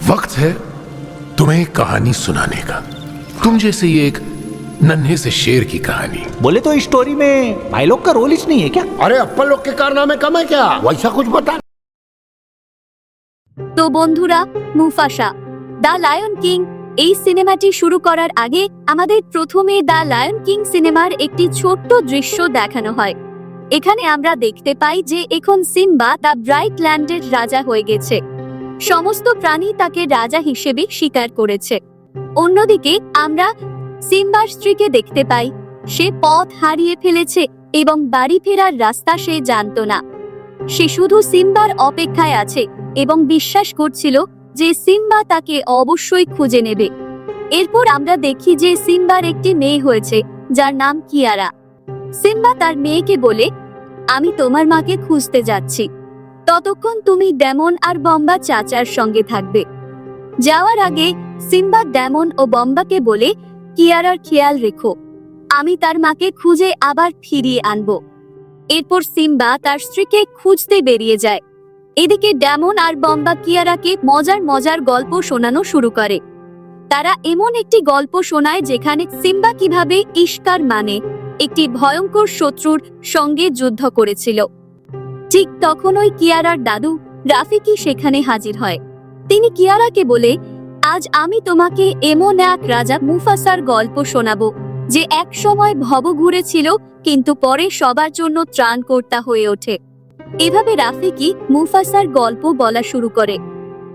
वक्त है तुम्हें एक कहानी सुनाने का। तुम जैसे ही एक नन्हे से शेर की कहानी। बोले तो इस स्टोरी में भाई लोग का रोल ही नहीं है क्या? अरे अप्पा लोग के कारनामे कम है क्या? वैसा कुछ बता। তো বন্ধুরা, মুফাসা দ্য লায়ন কিং এই সিনেমাটি শুরু করার আগে আমাদের প্রথমে দ্য লায়ন কিং সিনেমার একটি ছোট্ট দৃশ্য দেখানো হয়। এখানে আমরা দেখতে পাই যে এখন সিম্বা দ্য ব্রাইট ল্যান্ডের রাজা হয়ে গেছে। সমস্ত প্রাণী তাকে রাজা হিসেবে স্বীকার করেছে। অন্যদিকে আমরা সিম্বার স্ত্রীকে দেখতে পাই, সে পথ হারিয়ে ফেলেছে এবং বাড়ি ফেরার রাস্তা সে জানতো না। সে শুধু সিম্বার অপেক্ষায় আছে এবং বিশ্বাস করছিল যে সিম্বা তাকে অবশ্যই খুঁজে নেবে। এরপর আমরা দেখি যে সিম্বার একটি মেয়ে হয়েছে যার নাম কিয়ারা। সিম্বা তার মেয়েকে বলে, আমি তোমার মাকে খুঁজতে যাচ্ছি, ততক্ষণ তুমি ড্যামন আর বম্বা চাচার সঙ্গে থাকবে। যাওয়ার আগে সিম্বা ড্যামন ও বম্বাকে বলে, কিয়ারার খেয়াল রেখো, আমি তার মাকে খুঁজে আবার ফিরিয়ে আনবো। এরপর সিম্বা তার স্ত্রীকে খুঁজতে বেরিয়ে যায়। এদিকে ড্যামন আর বম্বা কিয়ারাকে মজার মজার গল্প শোনানো শুরু করে। তারা এমন একটি গল্প শোনায় যেখানে সিম্বা কিভাবে ইস্কার মানে একটি ভয়ঙ্কর শত্রুর সঙ্গে যুদ্ধ করেছিল। ঠিক তখন ওই কিয়ারার দাদু রাফিকি সেখানে হাজির হয়। তিনি কিয়ারাকে বলে, আজ আমি তোমাকে এমন এক রাজা মুফাসার গল্প শোনাবো যে এক সময় ভব ঘুরেছিল কিন্তু পরে সবার জন্য ত্রাণকর্তা হয়ে ওঠে। এভাবে রাফিকি মুফাসার গল্প বলা শুরু করে।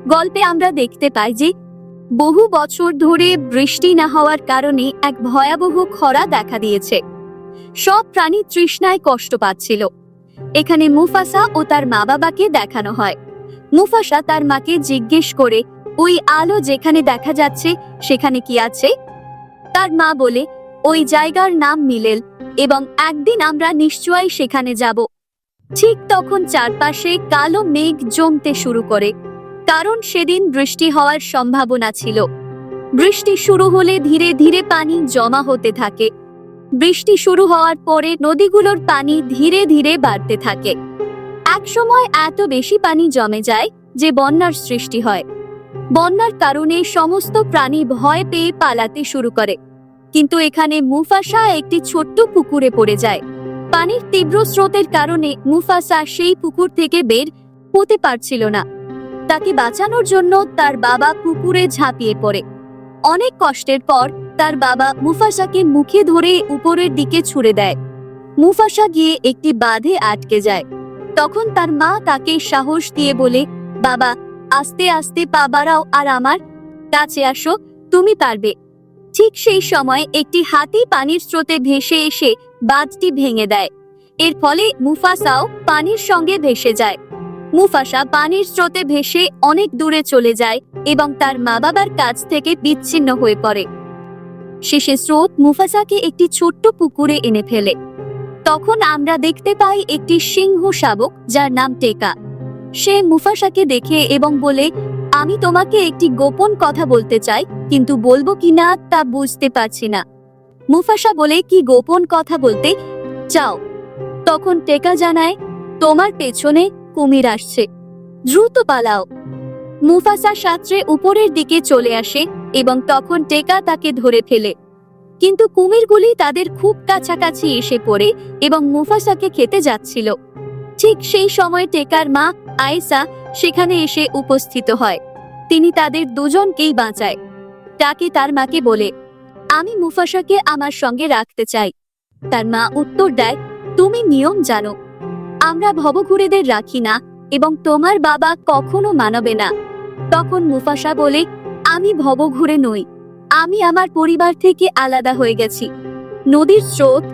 গল্পে আমরা দেখতে পাই যে বহু বছর ধরে বৃষ্টি না হওয়ার কারণে এক ভয়াবহ খরা দেখা দিয়েছে। সব প্রাণী তৃষ্ণায় কষ্ট পাচ্ছিল। এখানে মুফাসা ও তার মা বাবাকে দেখানো হয়। মুফাসা তার মাকে জিজ্ঞেস করে, ওই আলো যেখানে দেখা যাচ্ছে সেখানে কি আছে? তার মা বলে, ওই জায়গার নাম মিলেল এবং একদিন আমরা নিশ্চয়ই সেখানে যাব। ঠিক তখন চারপাশে কালো মেঘ জমতে শুরু করে, কারণ সেদিন বৃষ্টি হওয়ার সম্ভাবনা ছিল। বৃষ্টি শুরু হলে ধীরে ধীরে পানি জমা হতে থাকে। বৃষ্টি শুরু হওয়ার পরে নদীগুলোর পানি ধীরে ধীরে বাড়তে থাকে। একসময় এত বেশি পানি জমে যায় যে বন্যার সৃষ্টি হয়। বন্যার কারণে সমস্ত প্রাণী ভয় পেয়ে পালাতে শুরু করে। কিন্তু এখানে মুফাসা একটি ছোট্ট পুকুরে পড়ে যায়। পানির তীব্র স্রোতের কারণে মুফাসা সেই পুকুর থেকে বের হতে পারছিল না। তাকে বাঁচানোর জন্য তার বাবা পুকুরে ঝাঁপিয়ে পড়ে। অনেক কষ্টের পর তার বাবা মুফাসাকে মুখে ধরে উপরের দিকে ছুঁড়ে দেয়। মুফাসা গিয়ে একটি বাঁধে আটকে যায়। তখন তার মা তাকে সাহস দিয়ে বলে, বাবা, আস্তে আস্তে পা বাড়াও আর আমার কাছে আসো, তুমি পারবে। ঠিক সেই সময় একটি হাতি পানির স্রোতে ভেসে এসে বাঁধটি ভেঙে দেয়। এর ফলে মুফাসাও পানির সঙ্গে ভেসে যায়। মুফাসা পানির স্রোতে ভেসে অনেক দূরে চলে যায় এবং তার মা বাবার কাছ থেকে বিচ্ছিন্ন হয়ে পড়ে। শেষে স্রোত মুফাসাকে একটি ছোট্ট পুকুরে এনে ফেলে। তখন আমরা দেখতে পাই একটি সিংহ শাবক যার নাম টেকা। সে মুফাসাকে দেখে এবং বলে, আমি তোমাকে একটি গোপন কথা বলতে চাই, কিন্তু বলবো কিনা তা বুঝতে পারছি না। মুফাসা বলে, কি গোপন কথা বলতে চাও? তখন টেকা জানায়, তোমার পেছনে কুমির আসছে, দ্রুত পালাও। মুফাসা সাঁতরে উপরের দিকে চলে আসে এবং তখন টেকা তাকে ধরে ফেলে। কিন্তু কুমিরগুলি তাদের খুব কাছাকাছি এসে পড়ে এবং মুফাসাকে খেতে যাচ্ছিল। ঠিক সেই সময় টেকার মা আয়েশা সেখানে এসে উপস্থিত হয়। তিনি তাদের দুজনকেই বাঁচায়। টাকি তার মাকে বলে, আমি মুফাসাকে আমার সঙ্গে রাখতে চাই। তার মা উত্তর দেয়, তুমি নিয়ম জানো, আমরা ভবঘুরেদের রাখি না এবং তোমার বাবা কখনো মানবে না। তখন মুফাসা বলে, আমি ভবঘুরে নই, আমি আমার পরিবার থেকে আলাদা হয়ে গেছি। নদীর স্রোত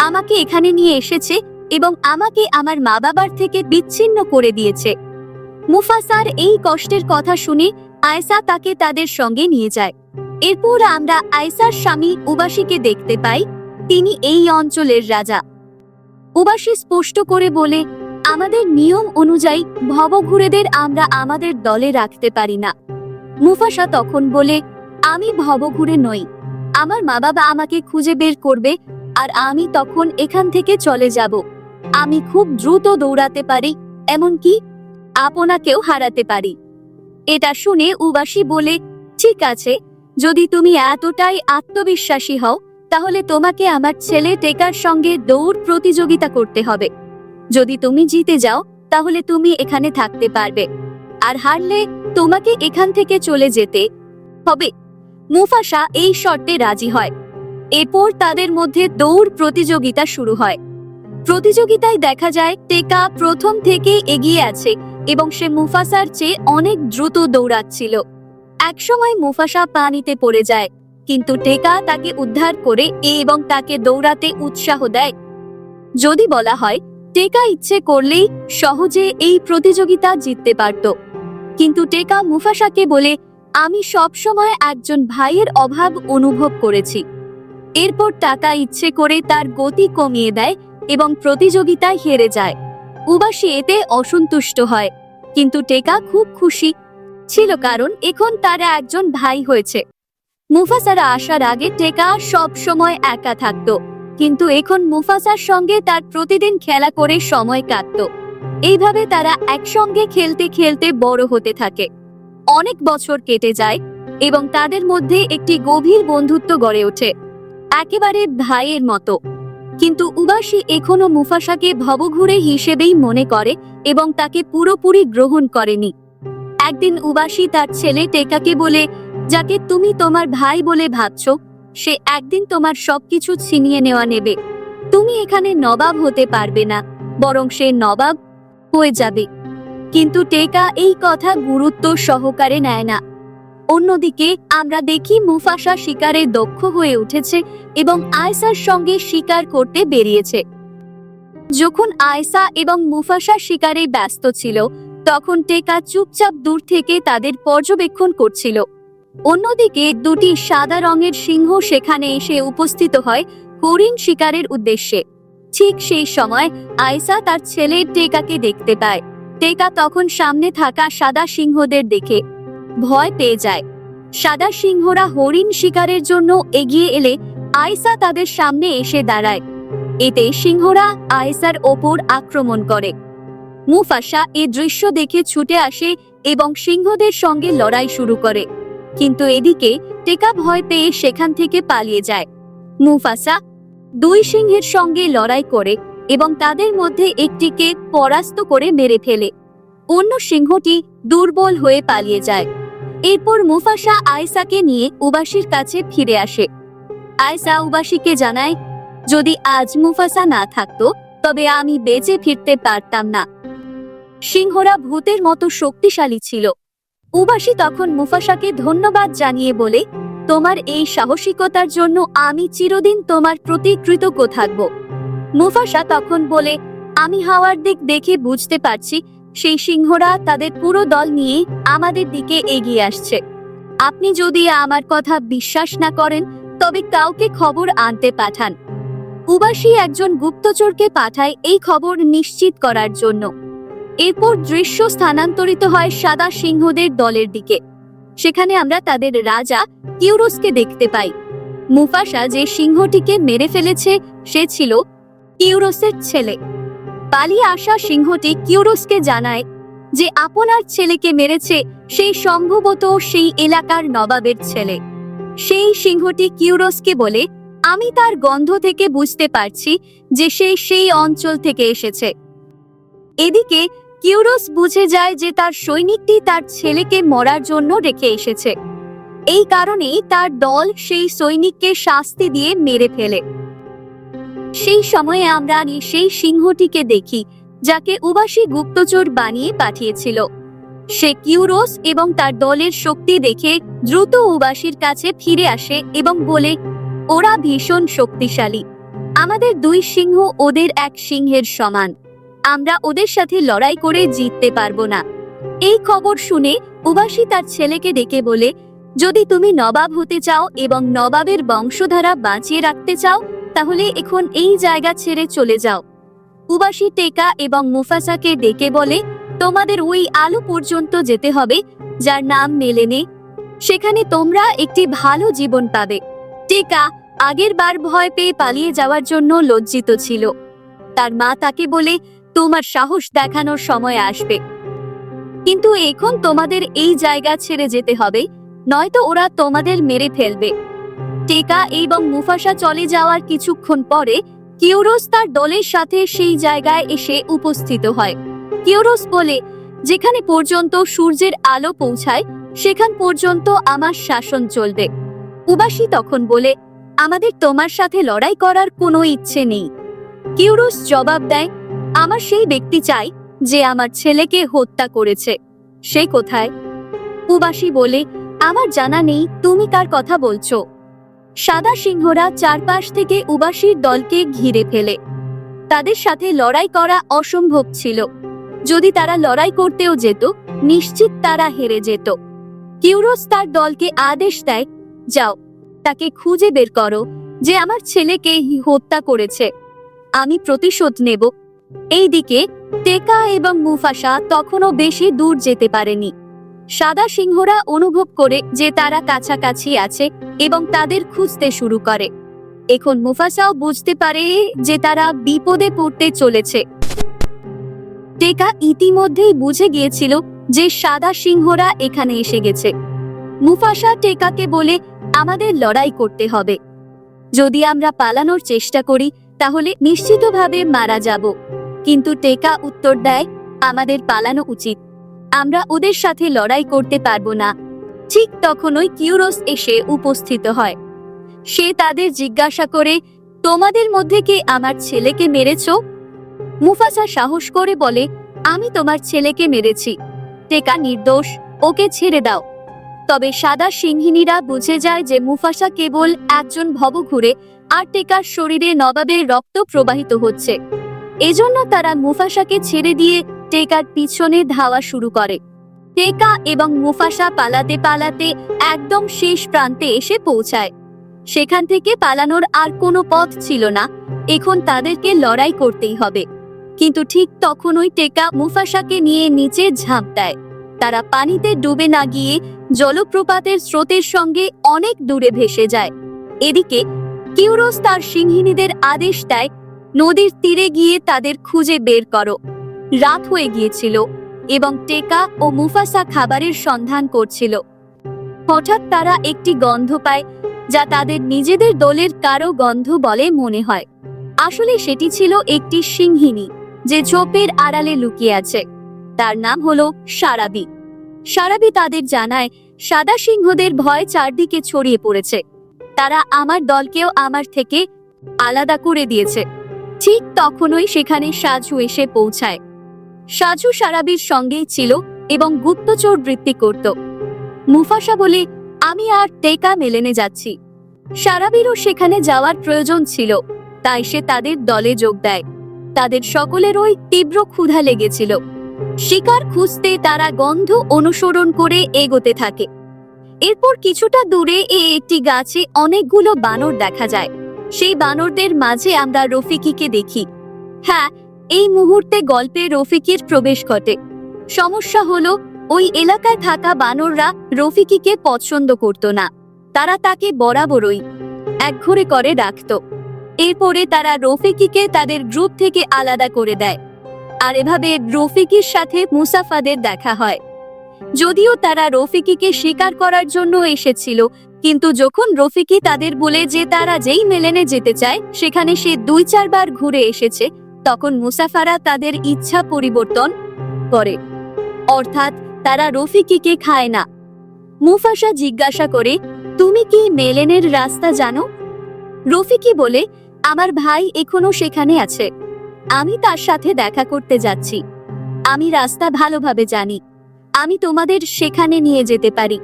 আমাকে এখানে নিয়ে এসেছে এবং আমাকে আমার মা বাবার থেকে বিচ্ছিন্ন করে দিয়েছে। মুফাসার এই কষ্টের কথা শুনে আয়েশা তাকে তাদের সঙ্গে নিয়ে যায়। এরপর আমরা আয়েশার স্বামী উবাসীকে দেখতে পাই। তিনি এই অঞ্চলের রাজা। উবাসী স্পষ্ট করে বলে, আমাদের নিয়ম অনুযায়ী ভবঘুরেদের আমরা আমাদের দলে রাখতে পারি না। মুফাসা তখন বলে, আমি ভবঘুরে নই, আমার মা বাবা আমাকে খুঁজে বের করবে আর আমি তখন এখান থেকে চলে যাব। আমি খুব দ্রুত দৌড়াতে পারি, এমনকি আপনাকেও হারাতে পারি। এটা শুনে উবাসী বলে, ঠিক আছে, যদি তুমি এতটাই আত্মবিশ্বাসী হও তাহলে তোমাকে আমার ছেলে টেকার সঙ্গে দৌড় প্রতিযোগিতা করতে হবে। যদি তুমি জিতে যাও তাহলে তুমি এখানে থাকতে পারবে, আর হারলে তোমাকে এখান থেকে চলে যেতে হবে। মুফাসা এই শর্তে রাজি হয়। এরপর তাদের মধ্যে দৌড় প্রতিযোগিতা শুরু হয়। প্রতিযোগিতায় দেখা যায় টেকা প্রথম থেকে এগিয়ে আছে এবং সে মুফাসার চেয়ে অনেক দ্রুত দৌড়াচ্ছিল। একসময় মুফাসা পানিতে পড়ে যায়, কিন্তু টেকা তাকে উদ্ধার করে এবং তাকে দৌড়াতে উৎসাহ দেয়। যদি বলা হয়, টেকা ইচ্ছে করলেই সহজে এই প্রতিযোগিতা জিততে পারত, কিন্তু টেকা মুফাসাকে বলে, আমি সব সময় একজন ভাইয়ের অভাব অনুভব করেছি। এরপর টাকা ইচ্ছে করে তার গতি কমিয়ে দেয় এবং প্রতিযোগিতায় হেরে যায়। উবাসী এতে অসন্তুষ্ট হয়, কিন্তু টেকা খুব খুশি ছিল কারণ এখন তারা একজন ভাই হয়েছে। মুফাসারা আসার আগে টেকা সব সময় একা থাকতো, কিন্তু এখন মুফাসার সঙ্গে তার প্রতিদিন খেলা করে সময় কাটতো। এইভাবে তারা একসঙ্গে খেলতে খেলতে বড় হতে থাকে। অনেক বছর কেটে যায় এবং তাদের মধ্যে একটি গভীর বন্ধুত্ব গড়ে ওঠে, একেবারে ভাইয়ের মতো। কিন্তু উবাসী এখনো মুফাসাকে ভবঘুরে হিসেবেই মনে করে এবং তাকে পুরোপুরি গ্রহণ করেনি। একদিন উবাসী তার ছেলে টেকাকে বলে, যাকে তুমি তোমার ভাই বলে ভাবছো, সে একদিন তোমার সবকিছু ছিনিয়ে নেবে। তুমি এখানে নবাব হতে পারবে না, বরং সে নবাব হয়ে যাবে। কিন্তু টেকা এই কথা গুরুত্ব সহকারে নেয় না। অন্যদিকে আমরা দেখি মুফাসা শিকারে দক্ষ হয়ে উঠেছে এবং আয়সার সঙ্গে শিকার করতে বেরিয়েছে। যখন আয়সা এবং মুফাসা শিকারে ব্যস্ত ছিল, তখন টেকা চুপচাপ দূর থেকে তাদের পর্যবেক্ষণ করছিল। অন্যদিকে দুটি সাদা রঙের সিংহ সেখানে এসে উপস্থিত হয় হরিণ শিকারের উদ্দেশ্যে। ঠিক সেই সময় আয়সা তার ছেলে টেকাকে দেখতে পায়। টেকা তখন সামনে থাকা সাদা সিংহদের দেখে ভয় পেয়ে যায়। সাদা সিংহরা হরিণ শিকারের জন্য এগিয়ে এলে আয়সা তাদের সামনে এসে দাঁড়ায়। এতে সিংহরা আয়সার ওপর আক্রমণ করে। মুফাসা এই দৃশ্য দেখে ছুটে আসে এবং সিংহদের সঙ্গে লড়াই শুরু করে, কিন্তু এদিকে টেকা ভয় পেয়ে সেখান থেকে পালিয়ে যায়। মুফাসা দুই সিংহের সঙ্গে লড়াই করে এবং তাদের মধ্যে একটিকে পরাস্ত করে মেরে ফেলে। অন্য সিংহটি দুর্বল হয়ে পালিয়ে যায়। এরপর মুফাসা আয়সাকে নিয়ে উবাসীর কাছে ফিরে আসে। আয়সা উবাসীকে জানায়, যদি আজ মুফাসা না থাকতো তবে আমি বেঁচে ফিরতে পারতাম না। সিংহরা ভূতের মতো শক্তিশালী ছিল। উবাসী তখন মুফাসাকে ধন্যবাদ জানিয়ে বলে, তোমার এই সাহসিকতার জন্য আমি চিরদিন তোমার প্রতি কৃতজ্ঞ থাকব। মুফাসা তখন বলে, আমি হাওয়ার দিক দেখে বুঝতে পারছি সেই সিংহরা তাদের পুরো দল নিয়ে আমাদের দিকে এগিয়ে আসছে। আপনি যদি আমার কথা বিশ্বাস না করেন তবে কাউকে খবর আনতে পাঠান। উবাসী একজন গুপ্তচরকে পাঠায় এই খবর নিশ্চিত করার জন্য। এরপর দৃশ্য স্থানান্তরিত হয় সাদা সিংহদের দলের দিকে। সেখানে আমরা তাদের রাজা কিউরোসকে দেখতে পাই। মুফাসা যে সিংহটিকে মেরে ফেলেছে সে ছিল কিউরোসের ছেলে। পালিয়ে আসা সিংহটি কিউরোসকে জানায় যে আপনার ছেলেকে মেরেছে সেই সম্ভবত সেই এলাকার নবাবের ছেলে। সেই সিংহটি কিউরোসকে বলে, আমি তার গন্ধ থেকে বুঝতে পারছি যে সে সেই অঞ্চল থেকে এসেছে। এদিকে কিউরোস বুঝে যায় যে তার সৈনিকটি তার ছেলেকে মরার জন্য রেখে এসেছে। এই কারণেই তার দল সেই সৈনিককে শাস্তি দিয়ে মেরে ফেলে। সেই সময়ে আমরা সেই সিংহটিকে দেখি যাকে উবাসী গুপ্তচর বানিয়ে পাঠিয়েছিল। সে কিউরোস এবং তার দলের শক্তি দেখে দ্রুত উবাসীর কাছে ফিরে আসে এবং বলে, ওরা ভীষণ শক্তিশালী। আমাদের দুই সিংহ ওদের এক সিংহের সমান। আমরা ওদের সাথে লড়াই করে জিততে পারবো না। এই খবর শুনে উবাসী তার ছেলেকে ডেকে বলে, যদি তুমি নবাব হতে চাও এবং নবাবের বংশধারা বাঁচিয়ে রাখতে চাও তাহলে এখন এই জায়গা ছেড়ে চলে যাও। উবাসী টেকা এবং মুফাসাকে ডেকে বলে, তোমাদের ওই আলো পর্যন্ত যেতে হবে যার নাম মেলেনে। সেখানে তোমরা একটি ভালো জীবন পাবে। টেকা আগের বার ভয় পেয়ে পালিয়ে যাওয়ার জন্য লজ্জিত ছিল। তার মা তাকে বলে, তোমার সাহস দেখানোর সময় আসবে। কিন্তু এখন তোমাদের এই জায়গা ছেড়ে যেতে হবে, নয়তো ওরা তোমাদের মেরে ফেলবে। টেকা এবং মুফাসা চলে যাওয়ার কিছুক্ষণ পরে কিউরোস তার দলের সাথে সেই জায়গায় এসে উপস্থিত হয়। কিউরোস বলে, যেখানে পর্যন্ত সূর্যের আলো পৌঁছায় সেখান পর্যন্ত আমার শাসন চলবে। উবাসী তখন বলে, আমাদের তোমার সাথে লড়াই করার কোনো ইচ্ছে নেই। কিউরোস জবাব দেয়, আমার সেই ব্যক্তি চাই যে আমার ছেলেকে হত্যা করেছে। সে কোথায়? উবাসী বলে, আমার জানা নেই তুমি কার কথা বলছো। সাদা সিংহরা চারপাশ থেকে উবাসীর দলকে ঘিরে ফেলে। তাদের সাথে লড়াই করা অসম্ভব ছিল। যদি তারা লড়াই করতেও যেত, নিশ্চিত তারা হেরে যেত। কিউরোস তার দলকে আদেশ দেয়, যাও, তাকে খুঁজে বের করো যে আমার ছেলেকে হত্যা করেছে। আমি প্রতিশোধ নেব। এইদিকে টেকা এবং মুফাসা তখনও বেশি দূর যেতে পারেনি। সাদা সিংহরা অনুভব করে যে তারা কাছাকাছি আছে এবং তাদের খুঁজতে শুরু করে। এখন মুফাসাও বুঝতে পারে যে তারা বিপদে পড়তে চলেছে। টেকা ইতিমধ্যেই বুঝে গিয়েছিল যে সাদা সিংহরা এখানে এসে গেছে। মুফাসা টেকাকে বলে, আমাদের লড়াই করতে হবে। যদি আমরা পালানোর চেষ্টা করি তাহলে নিশ্চিতভাবে মারা যাব। কিন্তু টেকা উত্তর দেয়, আমাদের পালানো উচিত। আমরা ওদের সাথে লড়াই করতে পারবো না। ঠিক তখনই কিউরোস এসে উপস্থিত হয়। সে তাদের জিজ্ঞাসা করে, তোমাদের মধ্যে কে আমার ছেলেকে মেরেছ? মুফাসা সাহস করে বলে, আমি তোমার ছেলেকে মেরেছি। টেকা নির্দোষ, ওকে ছেড়ে দাও। তবে সাদা সিংহিনীরা বুঝে যায় যে মুফাসা কেবল একজন ভবঘুরে আর টেকার শরীরে নবাবের রক্ত প্রবাহিত হচ্ছে। এজন্য তারা মুফাসাকে ছেড়ে দিয়ে টেকার পিছনে ধাওয়া শুরু করে। টেকা এবং মুফাসা পালাতে পালাতে একদম শেষ প্রান্তে এসে পৌঁছায়। সেখান থেকে পালানোর আর কোনো পথ ছিল না। এখন তাদেরকে লড়াই করতেই হবে। কিন্তু ঠিক তখনই টেকা মুফাসাকে নিয়ে নিচে ঝাঁপ দেয়। তারা পানিতে ডুবে না গিয়ে জলপ্রপাতের স্রোতের সঙ্গে অনেক দূরে ভেসে যায়। এদিকে কিউরোস তার সিংহিনীদের আদেশ দেয়, নদীর তীরে গিয়ে তাদের খুঁজে বের করো। রাত হয়ে গিয়েছিল এবং টেকা ও মুফাসা খাবারের সন্ধান করছিল। হঠাৎ তারা একটি গন্ধ পায়, যা তাদের নিজেদের দলের কারো গন্ধ বলে মনে হয়। আসলে সেটি ছিল একটি সিংহিনী যে ঝোপের আড়ালে লুকিয়ে আছে। তার নাম হলো সারাবি। সারাবি তাদের জানায়, সাদা সিংহদের ভয় চারদিকে ছড়িয়ে পড়েছে। তারা আমার দলকেও আমার থেকে আলাদা করে দিয়েছে। ঠিক তখনই সেখানে সাজু এসে পৌঁছায়। সাজু সারাবির সঙ্গেই ছিল এবং গুপ্তচর বৃত্তি করত। মুফাসা বলে, আমি আর টেকা মেলেনে যাচ্ছি। সারাবিরও সেখানে যাওয়ার প্রয়োজন ছিল, তাই সে তাদের দলে যোগ দেয়। তাদের সকলেরই তীব্র ক্ষুধা লেগেছিল। শিকার খুঁজতে তারা গন্ধ অনুসরণ করে এগোতে থাকে। এরপর কিছুটা দূরে একটি গাছে অনেকগুলো বানর দেখা যায়। সেই বানরদের মাঝে আমরা রফিকিকে দেখি। হ্যাঁ, এই মুহূর্তে গল্পে রফিকির প্রবেশ ঘটে। সমস্যা হলো, ওই এলাকায় থাকা বানররা রফিকিকে পছন্দ করত না। তারা তাকে বরাবরই একঘরে করে রাখত। এরপরে তারা রফিকিকে তাদের গ্রুপ থেকে আলাদা করে দেয়। আর এভাবে রফিকির সাথে মুসাফাদের দেখা হয়। যদিও তারা রফিকিকে শিকার করার জন্য এসেছিল, কিন্তু যখন রফিকি তাদের বলে যে তারা যেই মেলেনে যেতে চায় সেখানে সে 2-4 বার ঘুরে এসেছে, তখন মুসাফারা তাদের ইচ্ছা পরিবর্তন করে। অর্থাৎ তারা রফিকিকে খায় না। মুফাসা জিজ্ঞাসা করে, তুমি কি মেলেনের রাস্তা জানো? রফিকি বলে, আমার ভাই এখনো সেখানে আছে। আমি তার সাথে দেখা করতে যাচ্ছি। আমি রাস্তা ভালোভাবে জানি। আমি তোমাদের সেখানে নিয়ে যেতে পারি।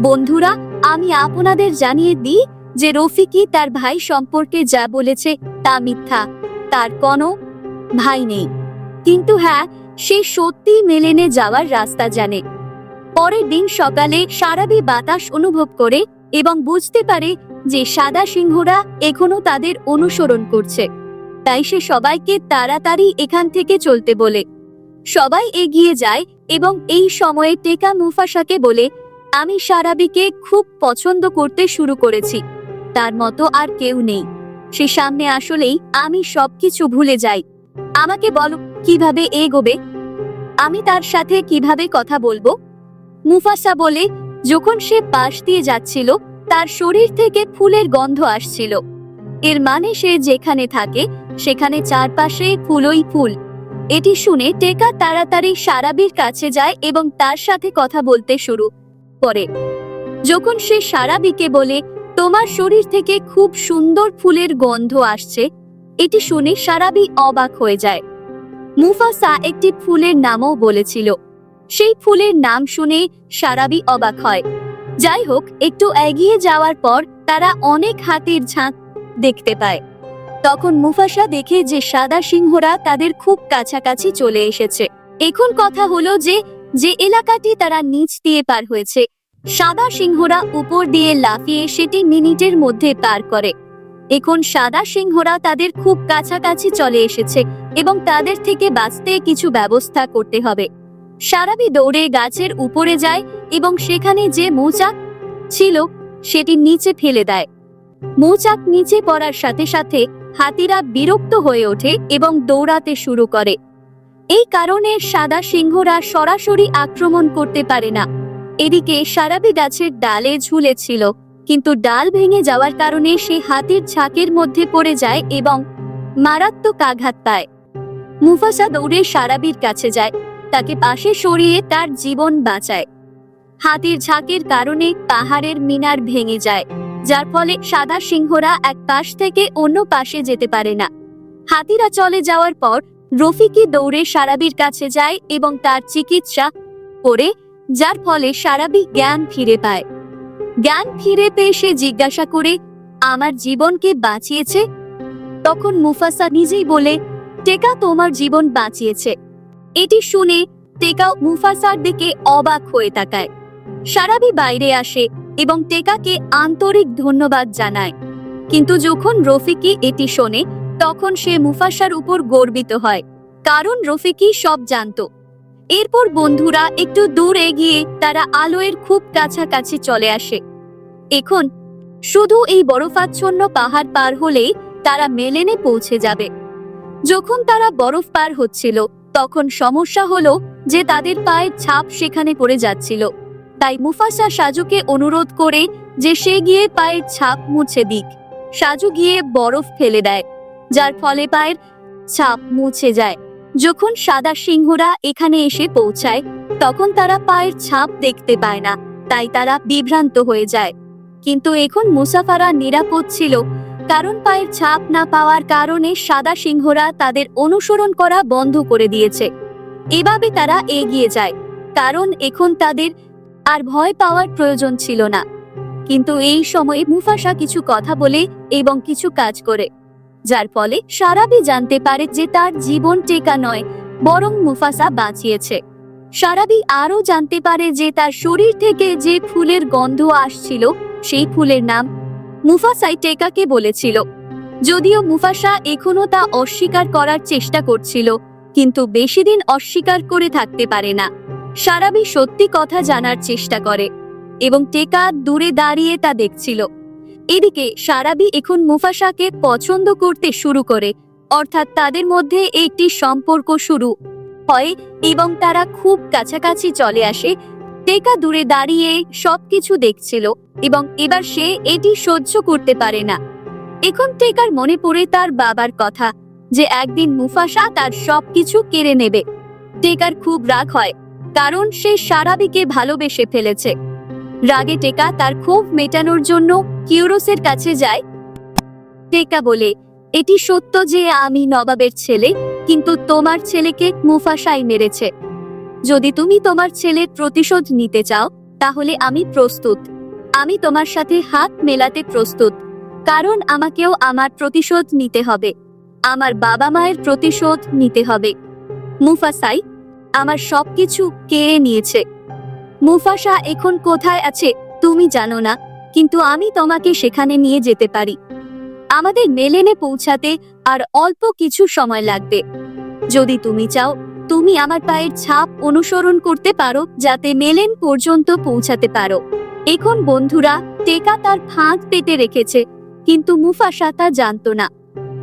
বন্ধুরা, আমি আপনাদের জানিয়ে দিই যে রফিকি তার ভাই সম্পর্কে যা বলেছে তা মিথ্যা। তার কোনো ভাই নেই। কিন্তু হ্যাঁ, সে সত্যি মেলেনে যাওয়ার রাস্তা জানে। পরের দিন সকালে সারাবি বাতাস অনুভব করে এবং বুঝতে পারে যে সাদা সিংহরা এখনো তাদের অনুসরণ করছে। তাই সে সবাইকে তাড়াতাড়ি এখান থেকে চলতে বলে। সবাই এগিয়ে যায় এবং এই সময়ে টেকা মুফাসাকে বলে, আমি সারাবিকে খুব পছন্দ করতে শুরু করেছি। তার মতো আর কেউ নেই। সে সামনে আসলেই আমি সবকিছু ভুলে যাই। আমাকে বলো কিভাবে এগোবে। আমি তার সাথে কিভাবে কথা বলবো? মুফাসা বলে, যখন সে পাশ দিয়ে যাচ্ছিল তার শরীর থেকে ফুলের গন্ধ আসছিল। এর মানে সে যেখানে থাকে সেখানে চারপাশে ফুলই ফুল। এটি শুনে টেকা তাড়াতাড়ি সারাবির কাছে যায় এবং তার সাথে কথা বলতে শুরু করে। যখন সে সারাবিকে বলে, তোমার শরীর থেকে খুব সুন্দর ফুলের গন্ধ আসছে, এটি শুনে সারাবি অবাক হয়ে যায়। মুফাসা একটি ফুলের নামও বলেছিল। সেই ফুলের নাম শুনে সারাবি অবাক হয়। যাই হোক, একটু এগিয়ে যাওয়ার পর তারা অনেক হাতির ঝাঁক দেখতে পায়। তখন মুফাসা দেখে যে সাদা সিংহরা তাদের খুব কাছাকাছি চলে এসেছে। এখন কথা হলো যে এলাকাটি তারা নিচ দিয়ে পার হয়েছে, সাদা সিংহরা উপর দিয়ে লাফিয়ে সেটি মিনিটের মধ্যে পার করে। এখন সাদা সিংহরা তাদের খুব কাছাকাছি চলে এসেছে এবং তাদের থেকে বাঁচতে কিছু ব্যবস্থা করতে হবে। সারাবি দৌড়ে গাছের উপরে যায় এবং সেখানে যে মৌচাক ছিল সেটি নিচে ফেলে দেয়। মৌচাক নিচে পড়ার সাথে সাথে হাতিরা বিরক্ত হয়ে ওঠে এবং দৌড়াতে শুরু করে। এই কারণে সাদা সিংহরা সরাসরি আক্রমণ করতে পারে না। এদিকে সারাবি গাছের ডালে ঝুলেছিল, কিন্তু ডাল ভেঙে যাওয়ার কারণে সে হাতির ঝাঁকের মধ্যে পড়ে যায় এবং মারাত্মক আঘাত পায়। মুফাসা দৌড়ে সারাবির কাছে যায়, তাকে পাশে সরিয়ে তার জীবন বাঁচায়। হাতির ঝাঁকের কারণে পাহাড়ের মিনার ভেঙে যায়, যার ফলে সাদা সিংহরা এক পাশ থেকে অন্য পাশে যেতে পারে না। হাতিরা চলে যাওয়ার পর রফিকি দৌড়ে সারাবির কাছে যায় এবং তার চিকিৎসা করে, যার ফলে সারাবি জ্ঞান ফিরে পায়। জ্ঞান ফিরে পেয়ে সে জিজ্ঞাসা করে, আমার জীবনকে বাঁচিয়েছে? তখন মুফাসা নিজেই বলে, টেকা তোমার জীবন বাঁচিয়েছে। এটি শুনে টেকা মুফাসার দিকে অবাক হয়ে তাকায়। সারাবি বাইরে আসে এবং টেকাকে আন্তরিক ধন্যবাদ জানায়। কিন্তু যখন রফিকি এটি শোনে তখন সে মুফাসার উপর গর্বিত হয়, কারণ রফিকি সব জানতো। এরপর বন্ধুরা একটু দূর এগিয়ে তারা আলোয়ের খুব কাছাকাছি চলে আসে। এখন শুধু এই বরফাচ্ছন্ন পাহাড় পার হলেই তারা মেলেনে পৌঁছে যাবে। যখন তারা বরফ পার হচ্ছিল তখন সমস্যা হলো যে তাদের পায়ের ছাপ সেখানে পড়ে যাচ্ছিল। তাই মুফাসা সাজুকে অনুরোধ করে যে সে গিয়ে পায়ের ছাপ মুছে দিক। সাজু গিয়ে বরফ ফেলে দেয়, যার ফলে পায়ের ছাপ মুছে যায়। যখন সাদা সিংহরা এখানে এসে পৌঁছায় তখন তারা পায়ের ছাপ দেখতে পায় না, তাই তারা বিভ্রান্ত হয়ে যায়। কিন্তু এখন মুসাফারা নিরাপদ ছিল, কারণ পায়ের ছাপ না পাওয়ার কারণে সাদা সিংহরা তাদের অনুসরণ করা বন্ধ করে দিয়েছে। এভাবে তারা এগিয়ে যায়, কারণ এখন তাদের আর ভয় পাওয়ার প্রয়োজন ছিল না। কিন্তু এই সময়ে মুফাসা কিছু কথা বলে এবং কিছু কাজ করে, যার ফলে সারাবি জানতে পারে যে তার জীবন টেকা নয়, বরং মুফাসা বাঁচিয়েছে। সারাবি আরও জানতে পারে যে তার শরীর থেকে যে ফুলের গন্ধ আসছিল সেই ফুলের নাম মুফাসাই টেকাকে বলেছিল। যদিও মুফাসা এখনো তা অস্বীকার করার চেষ্টা করছিল, কিন্তু বেশি দিন অস্বীকার করে থাকতে পারে না। সারাবি সত্যি কথা জানার চেষ্টা করে এবং টেকা দূরে দাঁড়িয়ে তা দেখছিল। এদিকে সারাবি এখন মুফাসাকে পছন্দ করতে শুরু করে, অর্থাৎ তাদের মধ্যে একটি সম্পর্ক শুরু হয় এবং তারা খুব কাছাকাছি চলে আসে। টেকা দূরে দাঁড়িয়ে সবকিছু দেখছিল এবং এবার সে এটি সহ্য করতে পারে না। এখন টেকার মনে পড়ে তার বাবার কথা, যে একদিন মুফাসা তার সবকিছু কেড়ে নেবে। টেকার খুব রাগ হয়, কারণ সে সারাবিকে ভালোবেসে ফেলেছে। রাগে টেকা তার ক্ষোভ মেটানোর জন্য কিউরোসের কাছে যায়। টেকা বলে, এটি সত্য যে আমি নবাবের ছেলে, কিন্তু তোমার ছেলেকে মুফাসাই মেরেছে। যদি তুমি তোমার ছেলের প্রতিশোধ নিতে চাও তাহলে আমি প্রস্তুত। আমি তোমার সাথে হাত মেলাতে প্রস্তুত, কারণ আমাকেও আমার প্রতিশোধ নিতে হবে। আমার বাবা মায়ের প্রতিশোধ নিতে হবে। মুফাসাই আমার সবকিছু কেড়ে নিয়েছে। মুফাসা এখন কোথায় আছে তুমি জানো না, কিন্তু আমি তোমাকে সেখানে নিয়ে যেতে পারি। আমাদের মেলেনে পৌঁছাতে আর অল্প কিছু সময় লাগবে। যদি তুমি চাও তুমি আমার পায়ের ছাপ অনুসরণ করতে পারো, যাতে মেলেন পর্যন্ত পৌঁছাতে পারো। এখন বন্ধুরা টেকা তার ফাঁদ পেতে রেখেছে, কিন্তু মুফাসা তা জানতো না।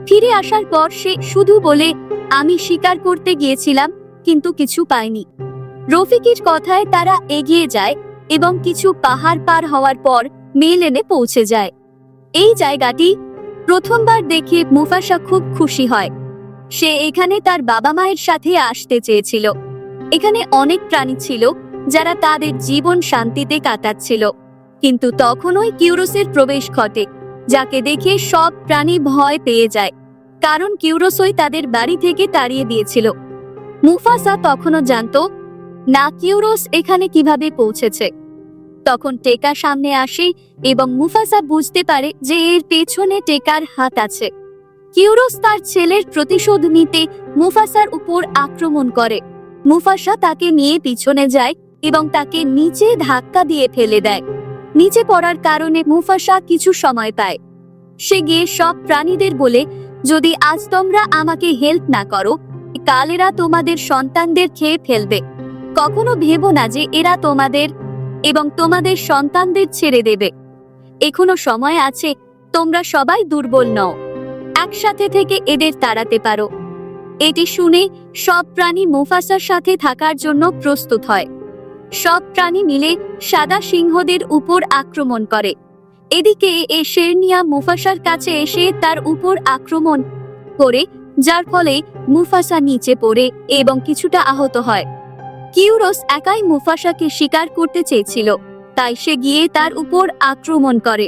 ফিরে আসার পর সে শুধু বলে, আমি শিকার করতে গিয়েছিলাম কিন্তু কিছু পায়নি। রফিকির কথায় তারা এগিয়ে যায় এবং কিছু পাহাড় পার হওয়ার পর মেলেনে পৌঁছে যায়। এই জায়গাটি প্রথমবার দেখে মুফাসা খুব খুশি হয়। সে এখানে তার বাবা মায়ের সাথে আসতে চেয়েছিল। এখানে অনেক প্রাণী ছিল যারা তাদের জীবন শান্তিতে কাটাচ্ছিল, কিন্তু তখনই কিউরোসের প্রবেশ ঘটে, যাকে দেখে সব প্রাণী ভয় পেয়ে যায়, কারণ কিউরোসই তাদের বাড়ি থেকে তাড়িয়ে দিয়েছিল। মুফাসা তখনও জানতো না কিউরোস এখানে কিভাবে পৌঁছেছে। তখন টেকা সামনে আসে এবং মুফাসা বুঝতে পারে যে এর পেছনে টেকার হাত আছে। কিউরোস তার ছেলের প্রতিশোধ নিতে মুফাসার উপর আক্রমণ করে। মুফাসা তাকে নিয়ে পিছনে যায় এবং তাকে নিচে ধাক্কা দিয়ে ফেলে দেয়। নিচে পড়ার কারণে মুফাসা কিছু সময় পায়। সে গিয়ে সব প্রাণীদের বলে, যদি আজ তোমরা আমাকে হেল্প না করো, কাল এরা তোমাদের সন্তানদের খেয়ে ফেলবে। কখনো ভেবো না যে এরা তোমাদের এবং তোমাদের সন্তানদের ছেড়ে দেবে। এখনো সময় আছে, তোমরা সবাই দুর্বল নও, একসাথে থেকে এদের তাড়াতে পারো। এটি শুনে সব প্রাণী মুফাসার সাথে থাকার জন্য প্রস্তুত হয়। সব প্রাণী মিলে সাদা সিংহদের উপর আক্রমণ করে। এদিকে শেরনিয়া মুফাসার কাছে এসে তার উপর আক্রমণ করে, যার ফলে মুফাসা নিচে পড়ে এবং কিছুটা আহত হয়। কিউরোস একাই মুফাসাকে শিকার করতে চেয়েছিল, তাই সে গিয়ে তার উপর আক্রমণ করে।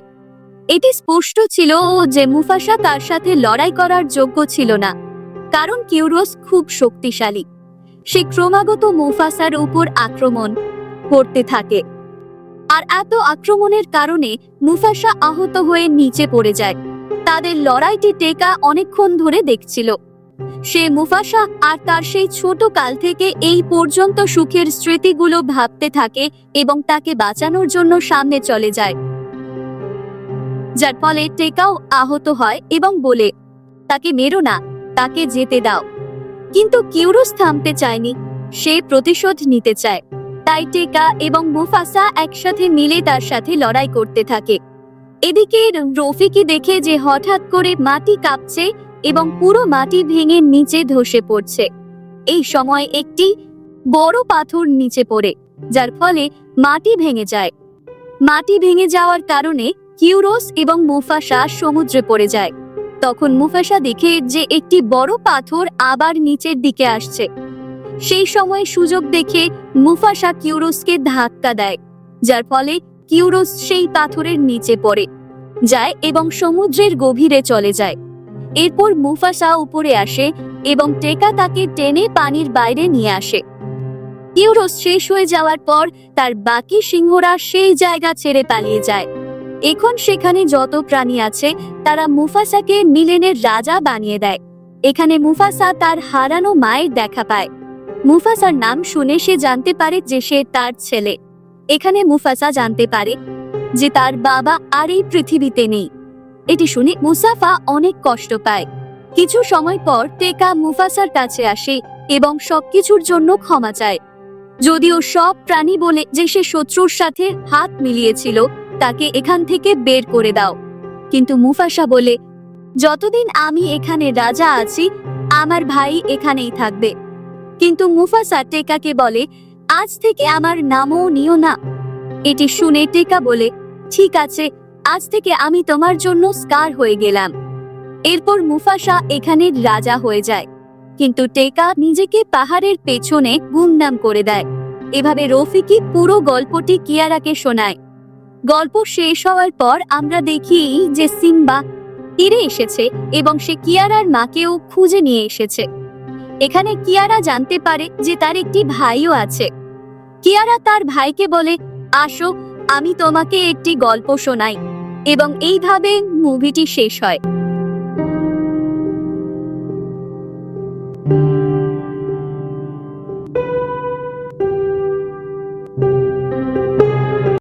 এটি স্পষ্ট ছিল যে মুফাসা তার সাথে লড়াই করার যোগ্য ছিল না, কারণ কিউরোস খুব শক্তিশালী। সে ক্রমাগত মুফাসার উপর আক্রমণ করতে থাকে, আর এত আক্রমণের কারণে মুফাসা আহত হয়ে নিচে পড়ে যায়। তাদের লড়াইটি টেকা অনেকক্ষণ ধরে দেখছিল। সে মুফাসা আর তার সেই ছোট কাল থেকে এই পর্যন্ত সুখের স্মৃতিগুলো ভাবতে থাকে এবং তাকে বাঁচানোর জন্য সামনে চলে যায়, যার ফলে টেকাও আহত হয় এবং বলে, তাকে মেরো না, তাকে যেতে দাও। কিন্তু কিউরোস থামতে চায়নি, সে প্রতিশোধ নিতে চায়। তাই টেকা এবং মুফাসা একসাথে মিলে তার সাথে লড়াই করতে থাকে। এদিকে রফিকি দেখে যে হঠাৎ করে মাটি কাঁপছে এবং পুরো মাটি ভেঙে নিচে ধসে পড়ছে। এই সময় একটি বড় পাথর নিচে পড়ে, যার ফলে মাটি ভেঙে যায়। মাটি ভেঙে যাওয়ার কারণে কিউরোস এবং মুফাসা সমুদ্রে পড়ে যায়। তখন মুফাসা দেখে যে একটি বড় পাথর আবার নিচের দিকে আসছে। সেই সময় সুযোগ দেখে মুফাসা কিউরোসকে ধাক্কা দেয়, যার ফলে কিউরোস সেই পাথরের নিচে পড়ে যায় এবং সমুদ্রের গভীরে চলে যায়। এরপর মুফাসা উপরে আসে এবং টেকা তাকে টেনে পানির বাইরে নিয়ে আসে। কিউরোস শেষ হয়ে যাওয়ার পর তার বাকি সিংহরা সেই জায়গা ছেড়ে পালিয়ে যায়। এখন সেখানে যত প্রাণী আছে তারা মুফাসাকে মিলেনের রাজা বানিয়ে দেয়। এখানে মুফাসা তার হারানো মায়ের দেখা পায়। মুফাসার নাম শুনে সে জানতে পারে যে সে তার ছেলে। এখানে মুফাসা জানতে পারে যে তার বাবা আর এই পৃথিবীতে নেই। এটি শুনে মুসাফা অনেক কষ্ট পায়। কিছু সময় পর টেকা মুফাসার কাছে আসে এবং সবকিছুর জন্য ক্ষমা চায়। যদিও সব প্রাণী বলে যে সে শত্রুর সাথে হাত মিলিয়েছিল, তাকে এখান থেকে বের করে দাও। কিন্তু মুফাসা বলে, যতদিন আমি এখানে রাজা আছি, আমার ভাই এখানেই থাকবে। কিন্তু মুফাসা টেকাকে বলে, আজ থেকে আমার নামও নিও না। এটি শুনে টেকা বলে, ঠিক আছে, আজ থেকে আমি তোমার জন্য স্কার হয়ে গেলাম। এরপর মুফাসা এখানে রাজা হয়ে যায়, কিন্তু টেকা নিজেকে পাহাড়ের পেছনে গুমনাম করে দেয়। এভাবে রফিকি পুরো গল্পটি কিয়ারাকে শোনায়। গল্প শেষ হওয়ার পর আমরা দেখি যে সিম্বা তীরে এসেছে এবং সে কিয়ারার মাকেও খুঁজে নিয়ে এসেছে। এখানে কিয়ারা জানতে পারে যে তার একটি ভাইও আছে। কিয়ারা তার ভাইকে বলে, আসো, আমি তোমাকে একটি গল্প শোনাই, এবং এইভাবে মুভিটি শেষ হয়।